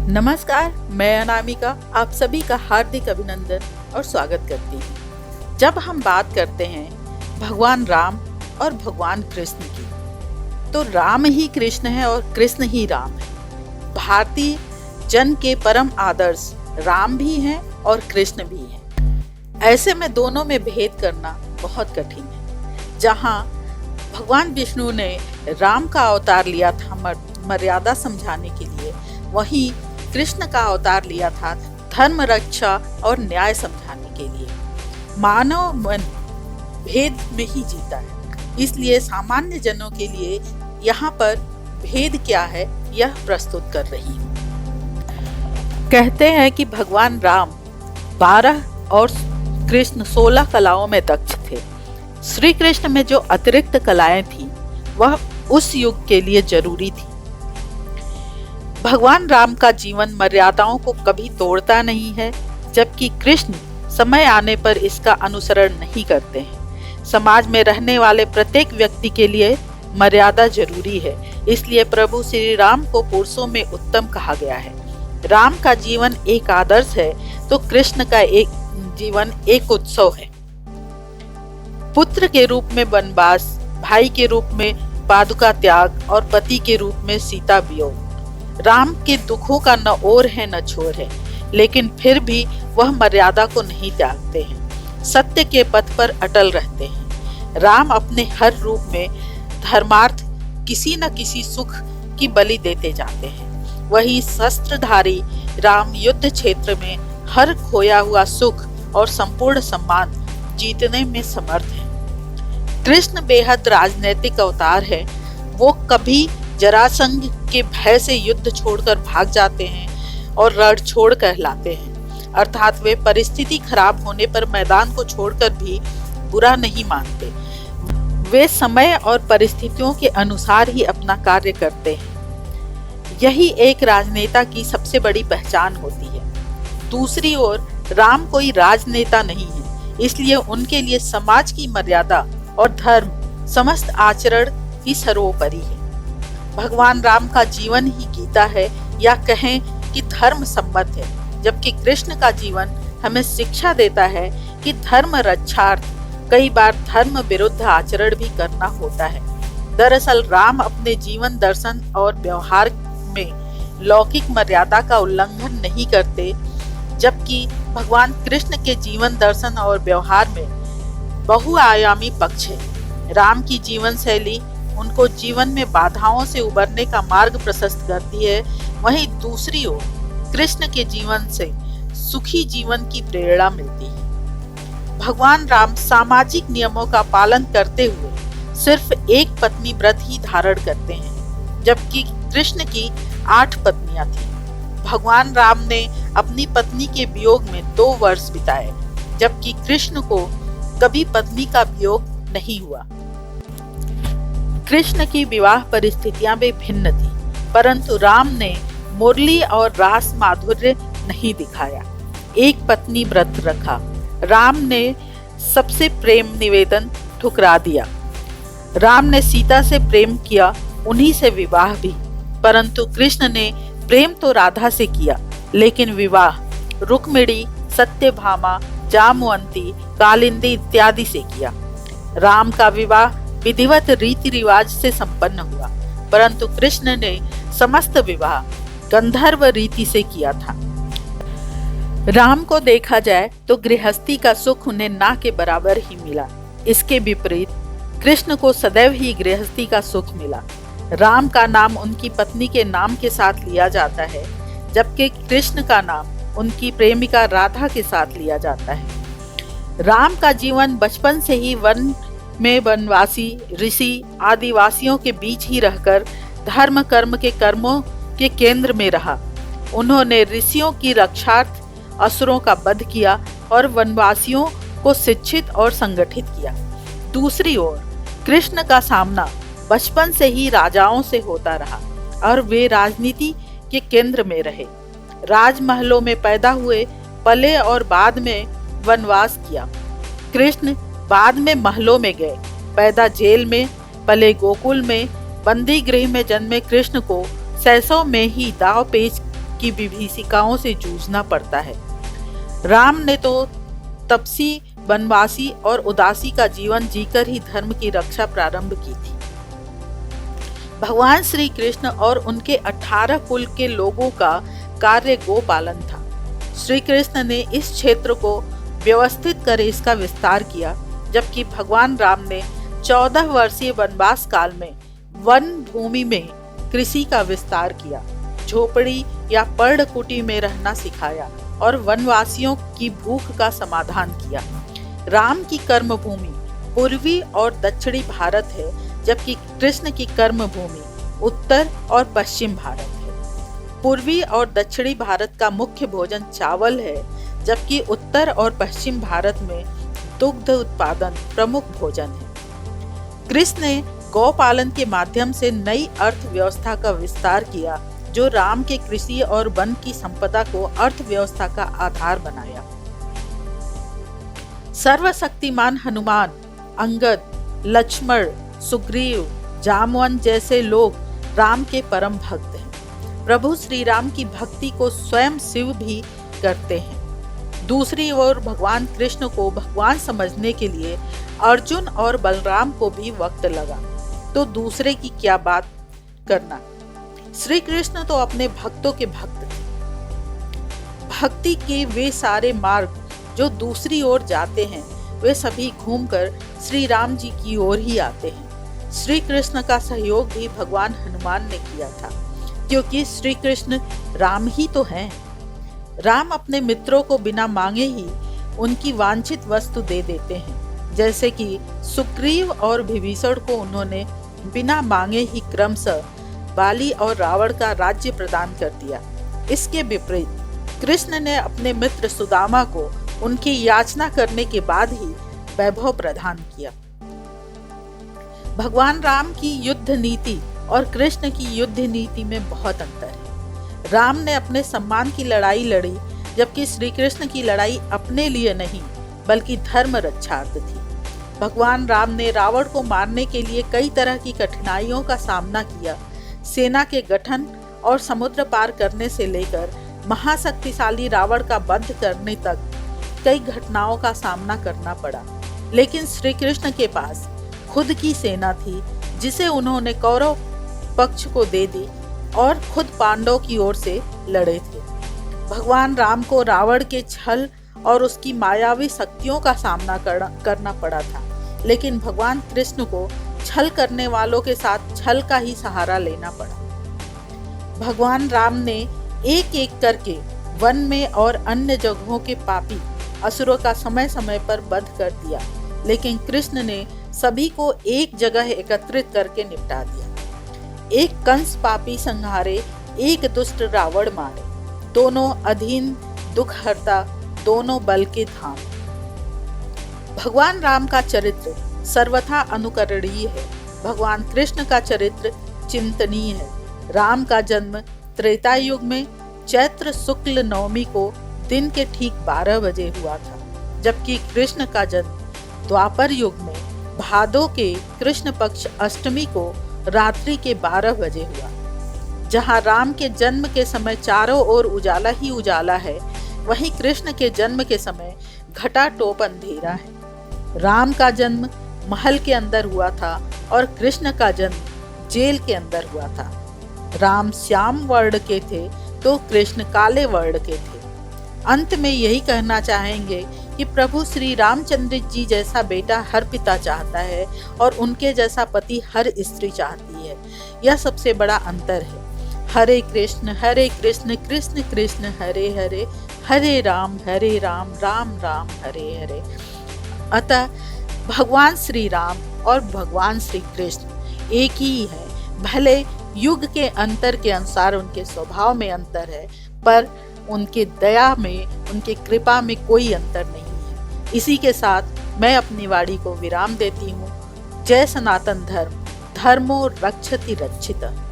नमस्कार, मैं अनामिका आप सभी का हार्दिक अभिनंदन और स्वागत करती हूँ। जब हम बात करते हैं भगवान राम और भगवान कृष्ण की, तो राम ही कृष्ण है और कृष्ण ही राम है। भारतीय जन के परम आदर्श राम भी हैं और कृष्ण भी हैं। ऐसे में दोनों में भेद करना बहुत कठिन है। जहाँ भगवान विष्णु ने राम का अवतार लिया था मर्यादा समझाने के लिए, वहीं कृष्ण का अवतार लिया था धर्म रक्षा और न्याय समझाने के लिए। मानव मन भेद में ही जीता है, इसलिए सामान्य जनों के लिए यहाँ पर भेद क्या है यह प्रस्तुत कर रही हूँ। कहते हैं कि भगवान राम 12 और कृष्ण 16 कलाओं में दक्ष थे। श्री कृष्ण में जो अतिरिक्त कलाएं थी वह उस युग के लिए जरूरी थी। भगवान राम का जीवन मर्यादाओं को कभी तोड़ता नहीं है, जबकि कृष्ण समय आने पर इसका अनुसरण नहीं करते हैं। समाज में रहने वाले प्रत्येक व्यक्ति के लिए मर्यादा जरूरी है, इसलिए प्रभु श्री राम को पुरुषों में उत्तम कहा गया है। राम का जीवन एक आदर्श है तो कृष्ण का एक जीवन एक उत्सव है। पुत्र के रूप में वनवास, भाई के रूप में पादुका त्याग और पति के रूप में सीता वियोग। राम के दुखों का न ओर है न छोर है, लेकिन फिर भी वह मर्यादा को नहीं त्यागते हैं, सत्य के पथ पर अटल रहते हैं। राम अपने हर रूप में धर्मार्थ किसी न किसी सुख की बलि देते जाते हैं। वही शस्त्रधारी राम युद्ध क्षेत्र में हर खोया हुआ सुख और संपूर्ण सम्मान जीतने में समर्थ है। कृष्ण बेहद राजनैतिक अवतार है। वो कभी जरासंध के भय से युद्ध छोड़कर भाग जाते हैं और रण छोड़ कहलाते हैं, अर्थात वे परिस्थिति खराब होने पर मैदान को छोड़कर भी बुरा नहीं मानते। वे समय और परिस्थितियों के अनुसार ही अपना कार्य करते हैं। यही एक राजनेता की सबसे बड़ी पहचान होती है। दूसरी ओर राम कोई राजनेता नहीं है, इसलिए उनके लिए समाज की मर्यादा और धर्म समस्त आचरण ही सर्वोपरि है। भगवान राम का जीवन ही गीता है, या कहें कि धर्म सम्मत है, जबकि कृष्ण का जीवन हमें शिक्षा देता है कि धर्म रक्षार्थ कई बार धर्म विरुद्ध आचरण भी करना होता है। दरअसल राम अपने जीवन दर्शन और व्यवहार में लौकिक मर्यादा का उल्लंघन नहीं करते, जबकि भगवान कृष्ण के जीवन दर्शन और व्यवहार में बहुआयामी पक्ष है। राम की जीवन शैली उनको जीवन में बाधाओं से उबरने का मार्ग प्रशस्त करती है, वहीं दूसरी ओर कृष्ण के जीवन से सुखी जीवन की प्रेरणा मिलती है। भगवान राम सामाजिक नियमों का पालन करते हुए सिर्फ एक पत्नी व्रत ही धारण करते हैं, जबकि कृष्ण की 8 पत्नियां थीं। भगवान राम ने अपनी पत्नी के वियोग में 2 वर्ष बिताए, जबकि कृष्ण को कभी पत्नी का वियोग नहीं हुआ। कृष्ण की विवाह परिस्थितियां भी भिन्न थी, परंतु राम ने मुरली और रास माधुर्य नहीं दिखाया। एक पत्नी व्रत रखा। राम ने सबसे प्रेम निवेदन ठुकरा दिया। राम ने सीता से प्रेम किया, उन्हीं से विवाह भी, परंतु कृष्ण ने प्रेम तो राधा से किया, लेकिन विवाह रुक्मिणी, सत्यभामा, जामवंती, कालिंदी इत्यादि से किया। राम का विवाह विधिवत रीति रिवाज से संपन्न हुआ, परंतु कृष्ण ने समस्त विवाह गंधर्व रीति से किया था। राम को देखा जाए तो गृहस्थी का सुख उन्हें ना के बराबर ही मिला। इसके विपरीत कृष्ण को सदैव ही गृहस्थी का सुख मिला। राम का नाम उनकी पत्नी के नाम के साथ लिया जाता है, जबकि कृष्ण का नाम उनकी प्रेमिका राधा के साथ लिया जाता है। राम का जीवन बचपन से ही वन में वनवासी, ऋषि, आदिवासियों के बीच ही रहकर धर्म कर्म के कर्मों के केंद्र में रहा। उन्होंने ऋषियों की रक्षार्थ असुरों का वध किया और वनवासियों को शिक्षित और संगठित किया। दूसरी ओर कृष्ण का सामना बचपन से ही राजाओं से होता रहा और वे राजनीति के केंद्र में रहे। राजमहलों में पैदा हुए, पले और बाद में वनवास किया। कृष्ण बाद में महलों में गए, पैदा जेल में, पले गोकुल में। बंदी गृह में जन्मे कृष्ण को शैशव में ही दाव पेच की विभीषिकाओं से जूझना पड़ता है। राम ने तो तपसी, वनवासी और उदासी का जीवन जीकर ही धर्म की रक्षा प्रारंभ की थी। भगवान श्री कृष्ण और उनके 18 कुल के लोगों का कार्य गोपालन था। श्री कृष्ण ने इस क्षेत्र को व्यवस्थित कर इसका विस्तार किया, जबकि भगवान राम ने 14 वर्षीय वनवास काल में वन भूमि में कृषि का विस्तार किया, झोपड़ी या पर्णकुटी में रहना सिखाया और वनवासियों की भूख का समाधान किया। राम की कर्म भूमि पूर्वी और दक्षिणी भारत है, जबकि कृष्ण की कर्म भूमि उत्तर और पश्चिम भारत है। पूर्वी और दक्षिणी भारत का मुख्य भोजन चावल है, जबकि उत्तर और पश्चिम भारत में दुग्ध उत्पादन प्रमुख भोजन है। कृष्ण ने गौपालन के माध्यम से नई अर्थव्यवस्था का विस्तार किया, जो राम के कृषि और वन की संपदा को अर्थव्यवस्था का आधार बनाया। सर्वशक्तिमान हनुमान, अंगद, लक्ष्मण, सुग्रीव, जामवन जैसे लोग राम के परम भक्त हैं। प्रभु श्री राम की भक्ति को स्वयं शिव भी करते हैं। दूसरी ओर भगवान कृष्ण को भगवान समझने के लिए अर्जुन और बलराम को भी वक्त लगा, तो दूसरे की क्या बात करना। श्री कृष्ण तो अपने भक्तों के भक्त थे। भक्ति के वे सारे मार्ग जो दूसरी ओर जाते हैं, वे सभी घूमकर श्री राम जी की ओर ही आते हैं। श्री कृष्ण का सहयोग भी भगवान हनुमान ने किया था, क्योंकि श्री कृष्ण राम ही तो हैं। राम अपने मित्रों को बिना मांगे ही उनकी वांछित वस्तु दे देते हैं, जैसे कि सुग्रीव और विभीषण को उन्होंने बिना मांगे ही क्रमशः बाली और रावण का राज्य प्रदान कर दिया। इसके विपरीत कृष्ण ने अपने मित्र सुदामा को उनकी याचना करने के बाद ही वैभव प्रदान किया। भगवान राम की युद्ध नीति और कृष्ण की युद्ध नीति में बहुत अंतर है। राम ने अपने सम्मान की लड़ाई लड़ी, जबकि श्री कृष्ण की लड़ाई अपने लिए नहीं बल्कि धर्म रक्षार्थ थी। भगवान राम ने रावण को मारने के लिए कई तरह की कठिनाइयों का सामना किया। सेना के गठन और समुद्र पार करने से लेकर महाशक्तिशाली रावण का वध करने तक कई घटनाओं का सामना करना पड़ा। लेकिन श्री कृष्ण के पास खुद की सेना थी, जिसे उन्होंने कौरव पक्ष को दे दी और खुद पांडवों की ओर से लड़े थे। भगवान राम को रावण के छल और उसकी मायावी शक्तियों का सामना करना पड़ा था, लेकिन भगवान कृष्ण को छल करने वालों के साथ छल का ही सहारा लेना पड़ा। भगवान राम ने एक एक करके वन में और अन्य जगहों के पापी असुरों का समय समय पर वध कर दिया, लेकिन कृष्ण ने सभी को एक जगह एकत्रित करके निपटा दिया। एक कंस पापी संहारे, एक दुष्ट रावण मारे, दोनों अधीन दुख हरता, दोनों बल के धाम। भगवान राम का चरित्र सर्वथा अनुकरणीय है। भगवान कृष्ण का चरित्र चिंतनीय है। राम का जन्म त्रेता युग में चैत्र शुक्ल नवमी को दिन के ठीक 12 बजे हुआ था, जबकि कृष्ण का जन्म द्वापर युग में भादो के कृष्ण पक्ष अष्टमी को रात्रि के 12 बजे हुआ। जहाँ राम के जन्म के समय चारों ओर उजाला ही उजाला है, वहीं कृष्ण के जन्म के समय घटाटोप अंधेरा है। राम का जन्म महल के अंदर हुआ था और कृष्ण का जन्म जेल के अंदर हुआ था। राम श्याम वर्ण के थे तो कृष्ण काले वर्ण के थे। अंत में यही कहना चाहेंगे कि प्रभु श्री रामचंद्र जी जैसा बेटा हर पिता चाहता है और उनके जैसा पति हर स्त्री चाहती है। यह सबसे बड़ा अंतर है। हरे कृष्ण कृष्ण कृष्ण हरे हरे, हरे राम राम राम हरे हरे। अतः भगवान श्री राम और भगवान श्री कृष्ण एक ही है। भले युग के अंतर के अनुसार उनके स्वभाव में अंतर है, पर उनके दया में, उनके कृपा में कोई अंतर नहीं है। इसी के साथ मैं अपनी वाणी को विराम देती हूँ। जय सनातन धर्म, धर्मो रक्षति रक्षितः।